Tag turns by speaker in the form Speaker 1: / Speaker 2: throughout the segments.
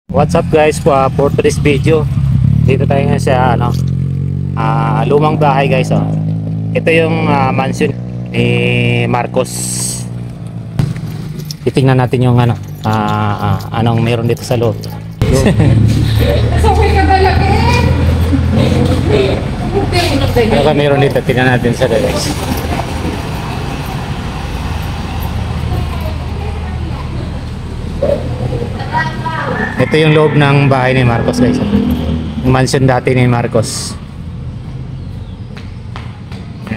Speaker 1: What's up guys, for today's video dito tayo nga sa lumang bahay guys. Ito yung mansion ni Marcos. Titingnan natin yung anong meron dito sa loob.
Speaker 2: Nasaway ka talaga
Speaker 1: Ano ka meron dito, tingnan natin sa loob guys. Ito yung loob ng bahay ni Marcos guys. Yung mansion dati ni Marcos.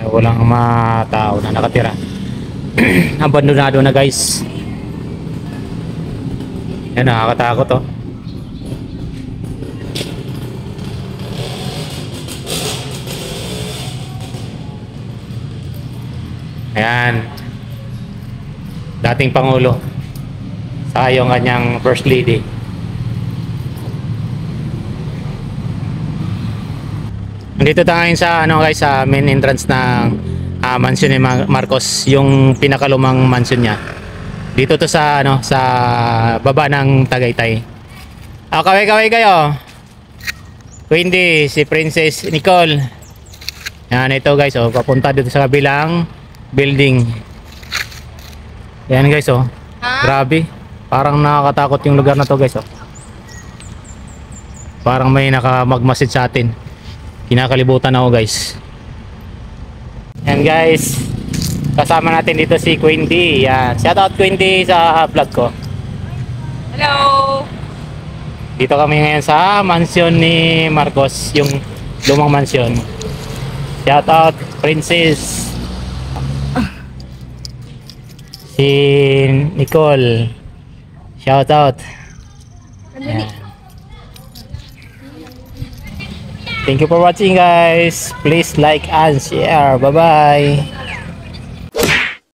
Speaker 1: Walang mga tao na nakatira. Abandonado na guys. Yan, nakakatakot oh. Ayan. Dating Pangulo. Saka yung kanyang First Lady. Nandito tayo ngayon sa guys, sa main entrance ng mansion ni Marcos, yung pinakalumang mansion niya. Dito to sa sa baba ng Tagaytay. Kaway-kaway kayo. Wendy, si Princess Nicole. Yan ito guys, papunta dito sa kabilang building. Yan guys, grabe. Parang nakakatakot yung lugar na to guys, Parang may nakamagmasid sa atin. Kinakalibutan ako guys. Yan guys, kasama natin dito si Queen D. Yan. Shoutout Queen D sa vlog ko.
Speaker 2: Hello!
Speaker 1: Dito kami ngayon sa mansion ni Marcos, yung lumang mansion. Shoutout Princess. Si Nicole. Shoutout. Yan. Thank you for watching guys. Please like and share. Bye bye.